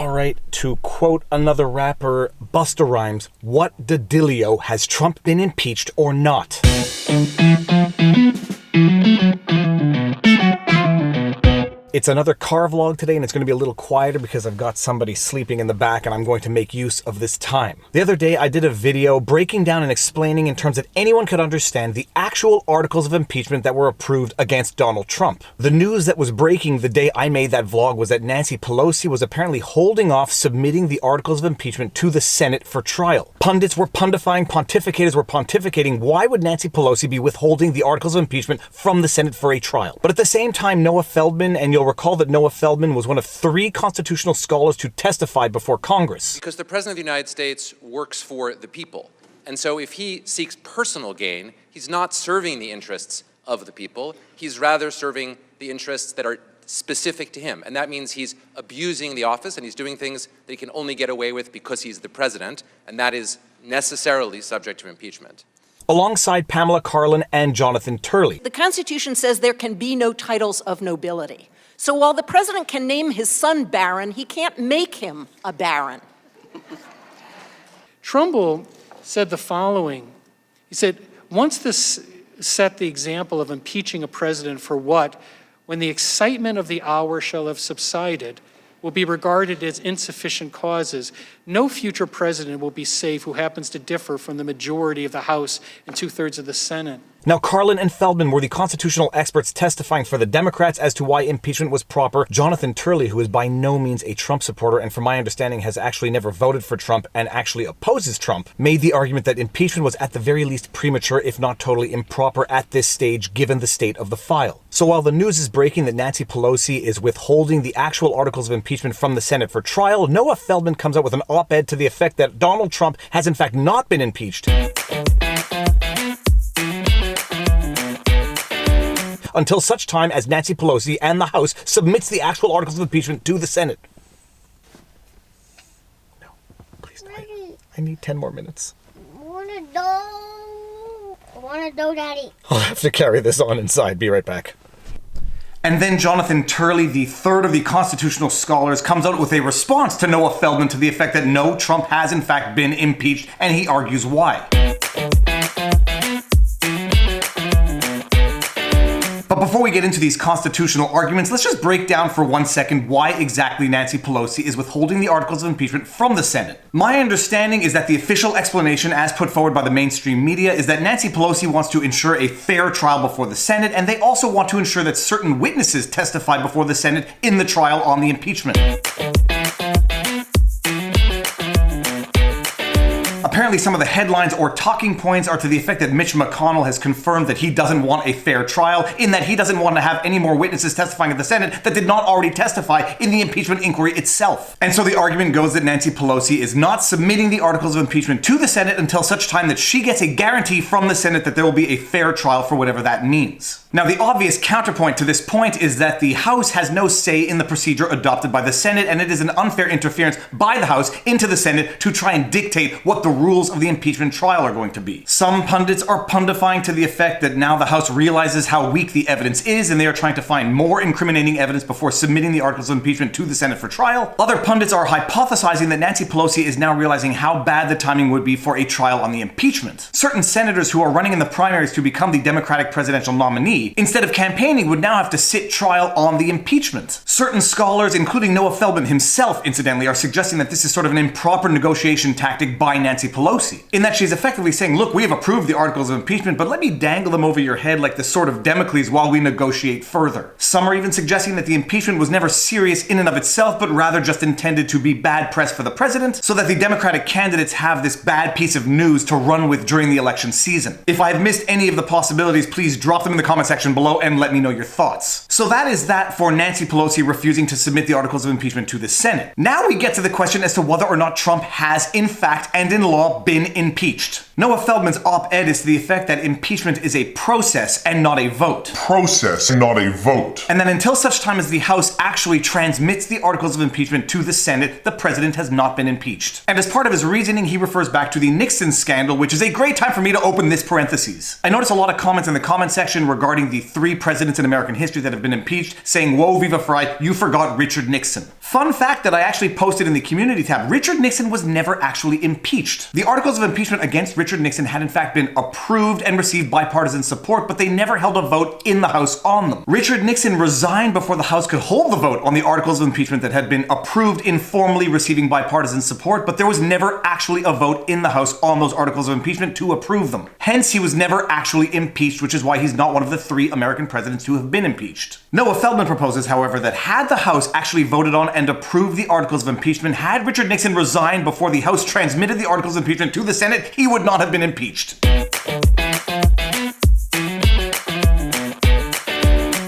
All right, to quote another rapper, Busta Rhymes, what dedilio, has Trump been impeached or not? It's another car vlog today, and it's going to be a little quieter because I've got somebody sleeping in the back and I'm going to make use of this time. The other day I did a video breaking down and explaining in terms that anyone could understand the actual articles of impeachment that were approved against Donald Trump. The news that was breaking the day I made that vlog was that Nancy Pelosi was apparently holding off submitting the articles of impeachment to the Senate for trial. Pundits were pundifying, pontificators were pontificating. Why would Nancy Pelosi be withholding the articles of impeachment from the Senate for a trial? But at the same time, Noah Feldman, and you'll recall that Noah Feldman was one of 3 constitutional scholars to testify before Congress. Because the President of the United States works for the people. And so if he seeks personal gain, he's not serving the interests of the people. He's rather serving the interests that are specific to him. And that means he's abusing the office and he's doing things that he can only get away with because he's the president. And that is necessarily subject to impeachment. Alongside Pamela Karlan and Jonathan Turley. The Constitution says there can be no titles of nobility. So while the president can name his son Baron, he can't make him a baron. Trumbull said the following. He said, once this set the example of impeaching a president for what, when the excitement of the hour shall have subsided, will be regarded as insufficient causes, no future president will be safe who happens to differ from the majority of the House and 2/3 of the Senate. Now, Karlan and Feldman were the constitutional experts testifying for the Democrats as to why impeachment was proper. Jonathan Turley, who is by no means a Trump supporter and from my understanding has actually never voted for Trump and actually opposes Trump, made the argument that impeachment was at the very least premature, if not totally improper at this stage, given the state of the file. So while the news is breaking that Nancy Pelosi is withholding the actual articles of impeachment from the Senate for trial, Noah Feldman comes out with an op-ed to the effect that Donald Trump has in fact not been impeached until such time as Nancy Pelosi and the House submits the actual articles of impeachment to the Senate. No, please, I need 10 more minutes. I want a dough, Daddy. I'll have to carry this on inside. Be right back. And then Jonathan Turley, the 3rd of the constitutional scholars, comes out with a response to Noah Feldman to the effect that no, Trump has in fact been impeached, and he argues why. But before we get into these constitutional arguments, let's just break down for 1 second why exactly Nancy Pelosi is withholding the articles of impeachment from the Senate. My understanding is that the official explanation as put forward by the mainstream media is that Nancy Pelosi wants to ensure a fair trial before the Senate, and they also want to ensure that certain witnesses testify before the Senate in the trial on the impeachment. Apparently some of the headlines or talking points are to the effect that Mitch McConnell has confirmed that he doesn't want a fair trial, in that he doesn't want to have any more witnesses testifying at the Senate that did not already testify in the impeachment inquiry itself. And so the argument goes that Nancy Pelosi is not submitting the articles of impeachment to the Senate until such time that she gets a guarantee from the Senate that there will be a fair trial for whatever that means. Now, the obvious counterpoint to this point is that the House has no say in the procedure adopted by the Senate, and it is an unfair interference by the House into the Senate to try and dictate what the rules of the impeachment trial are going to be. Some pundits are pundifying to the effect that now the House realizes how weak the evidence is, and they are trying to find more incriminating evidence before submitting the articles of impeachment to the Senate for trial. Other pundits are hypothesizing that Nancy Pelosi is now realizing how bad the timing would be for a trial on the impeachment. Certain senators who are running in the primaries to become the Democratic presidential nominee, instead of campaigning, would now have to sit trial on the impeachment. Certain scholars, including Noah Feldman himself, incidentally, are suggesting that this is sort of an improper negotiation tactic by Nancy Pelosi, in that she's effectively saying, look, we have approved the articles of impeachment, but let me dangle them over your head like the sword of Damocles while we negotiate further. Some are even suggesting that the impeachment was never serious in and of itself, but rather just intended to be bad press for the president, so that the Democratic candidates have this bad piece of news to run with during the election season. If I've missed any of the possibilities, please drop them in the comment section below and let me know your thoughts. So that is that for Nancy Pelosi refusing to submit the articles of impeachment to the Senate. Now we get to the question as to whether or not Trump has, in fact and in law, been impeached. Noah Feldman's op-ed is to the effect that impeachment is a process and not a vote. Process, not a vote. And that until such time as the House actually transmits the articles of impeachment to the Senate, the president has not been impeached. And as part of his reasoning, he refers back to the Nixon scandal, which is a great time for me to open this parenthesis. I noticed a lot of comments in the comment section regarding the 3 presidents in American history that have been impeached, saying, whoa, Viva Frei, you forgot Richard Nixon. Fun fact that I actually posted in the community tab, Richard Nixon was never actually impeached. The articles of impeachment against Richard Nixon had in fact been approved and received bipartisan support, but they never held a vote in the House on them. Richard Nixon resigned before the House could hold the vote on the articles of impeachment that had been approved, informally receiving bipartisan support, but there was never actually a vote in the House on those articles of impeachment to approve them. Hence, he was never actually impeached, which is why he's not one of the 3 American presidents to have been impeached. Noah Feldman proposes, however, that had the House actually voted on and approved the articles of impeachment, had Richard Nixon resigned before the House transmitted the articles of impeachment to the Senate, he would not have been impeached.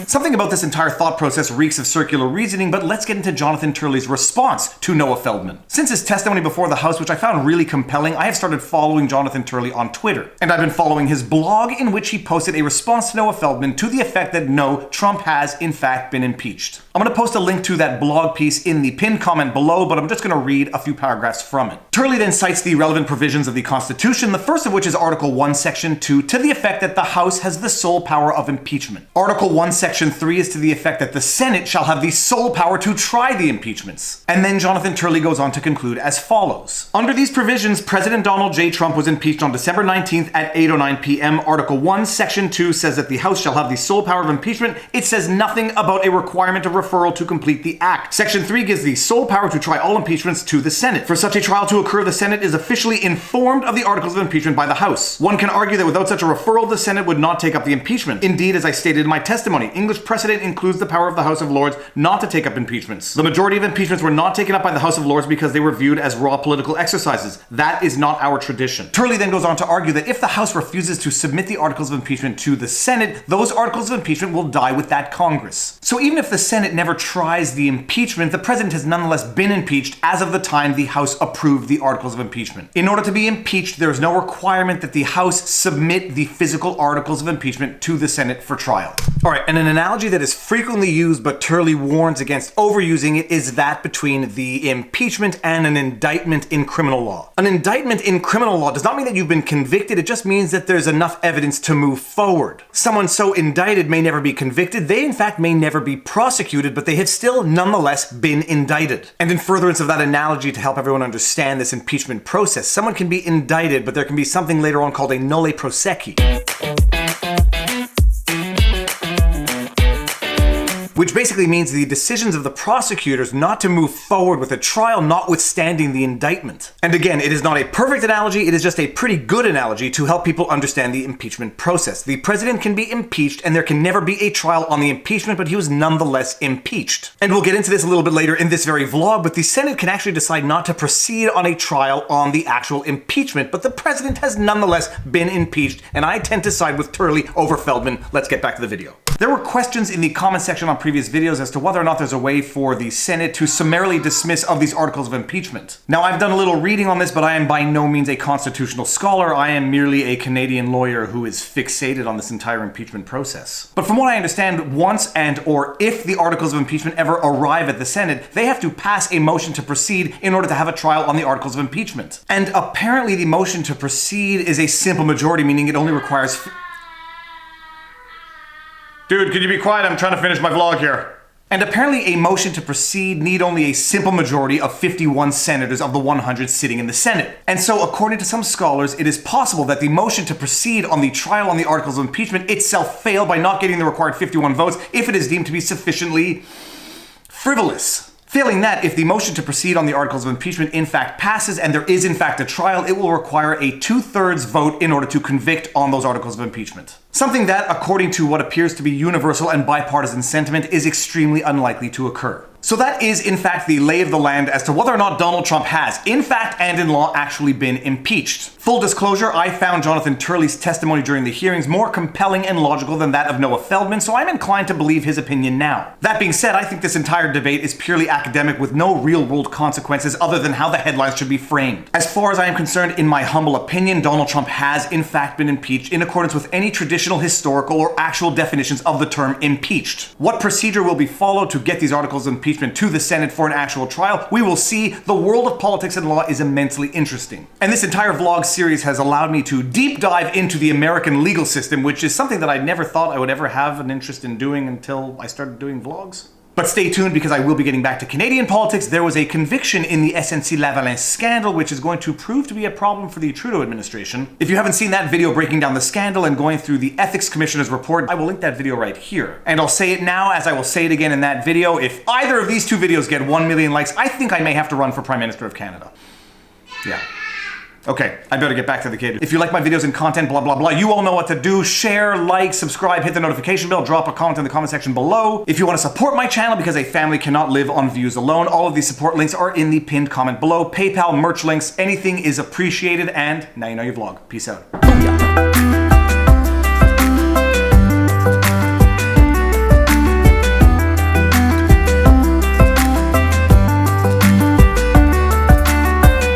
Something about this entire thought process reeks of circular reasoning, but let's get into Jonathan Turley's response to Noah Feldman. Since his testimony before the House, which I found really compelling, I have started following Jonathan Turley on Twitter. And I've been following his blog, in which he posted a response to Noah Feldman to the effect that no, Trump has in fact been impeached. I'm going to post a link to that blog piece in the pinned comment below, but I'm just going to read a few paragraphs from it. Turley then cites the relevant provisions of the Constitution, the first of which is Article 1, Section 2, to the effect that the House has the sole power of impeachment. Article 1, Section 3 is to the effect that the Senate shall have the sole power to try the impeachments. And then Jonathan Turley goes on to conclude as follows. Under these provisions, President Donald J. Trump was impeached on December 19th at 8:09 p.m. Article 1, Section 2 says that the House shall have the sole power of impeachment. It says nothing about a requirement of referral to complete the act. Section 3 gives the sole power to try all impeachments to the Senate. For such a trial to occur, the Senate is officially informed of the articles of impeachment by the House. One can argue that without such a referral, the Senate would not take up the impeachment. Indeed, as I stated in my testimony, English precedent includes the power of the House of Lords not to take up impeachments. The majority of impeachments were not taken up by the House of Lords because they were viewed as raw political exercises. That is not our tradition. Turley then goes on to argue that if the House refuses to submit the articles of impeachment to the Senate, those articles of impeachment will die with that Congress. So even if the Senate never tries the impeachment, the president has nonetheless been impeached as of the time the House approved the articles of impeachment. In order to be impeached, there is no requirement that the House submit the physical articles of impeachment to the Senate for trial. All right, and an analogy that is frequently used, but Turley warns against overusing it, is that between the impeachment and an indictment in criminal law. An indictment in criminal law does not mean that you've been convicted, it just means that there's enough evidence to move forward. Someone so indicted may never be convicted, they in fact may never be prosecuted, but they have still nonetheless been indicted. And in furtherance of that analogy, to help everyone understand this impeachment process, someone can be indicted, but there can be something later on called a nolle prosequi, which basically means the decisions of the prosecutors not to move forward with a trial notwithstanding the indictment. And again, it is not a perfect analogy, it is just a pretty good analogy to help people understand the impeachment process. The president can be impeached and there can never be a trial on the impeachment, but he was nonetheless impeached. And we'll get into this a little bit later in this very vlog, but the Senate can actually decide not to proceed on a trial on the actual impeachment, but the president has nonetheless been impeached, and I tend to side with Turley over Feldman. Let's get back to the video. There were questions in the comment section on previous videos as to whether or not there's a way for the Senate to summarily dismiss of these articles of impeachment. Now, I've done a little reading on this, but I am by no means a constitutional scholar. I am merely a Canadian lawyer who is fixated on this entire impeachment process. But from what I understand, once and or if the articles of impeachment ever arrive at the Senate, they have to pass a motion to proceed in order to have a trial on the articles of impeachment. And apparently the motion to proceed is a simple majority, meaning it only requires... Dude, could you be quiet? I'm trying to finish my vlog here. And apparently a motion to proceed need only a simple majority of 51 senators of the 100 sitting in the Senate. And so according to some scholars, it is possible that the motion to proceed on the trial on the articles of impeachment itself fail by not getting the required 51 votes if it is deemed to be sufficiently frivolous. Failing that, if the motion to proceed on the articles of impeachment in fact passes and there is in fact a trial, it will require a 2/3 vote in order to convict on those articles of impeachment. Something that, according to what appears to be universal and bipartisan sentiment, is extremely unlikely to occur. So that is, in fact, the lay of the land as to whether or not Donald Trump has, in fact and in law, actually been impeached. Full disclosure, I found Jonathan Turley's testimony during the hearings more compelling and logical than that of Noah Feldman, so I'm inclined to believe his opinion now. That being said, I think this entire debate is purely academic with no real-world consequences other than how the headlines should be framed. As far as I am concerned, in my humble opinion, Donald Trump has, in fact, been impeached in accordance with any traditional, historical, or actual definitions of the term impeached. What procedure will be followed to get these articles of impeachment to the Senate for an actual trial, we will see. The world of politics and law is immensely interesting. And this entire vlog series has allowed me to deep dive into the American legal system, which is something that I never thought I would ever have an interest in doing until I started doing vlogs. But stay tuned because I will be getting back to Canadian politics. There was a conviction in the SNC-Lavalin scandal, which is going to prove to be a problem for the Trudeau administration. If you haven't seen that video breaking down the scandal and going through the Ethics Commissioner's report, I will link that video right here. And I'll say it now as I will say it again in that video. If either of these two videos get 1 million likes, I think I may have to run for Prime Minister of Canada. Yeah. Okay, I better get back to the kid. If you like my videos and content, blah, blah, blah, you all know what to do. Share, like, subscribe, hit the notification bell, drop a comment in the comment section below. If you want to support my channel because a family cannot live on views alone, all of these support links are in the pinned comment below. PayPal, merch links, anything is appreciated, and now you know your vlog. Peace out. Booyah.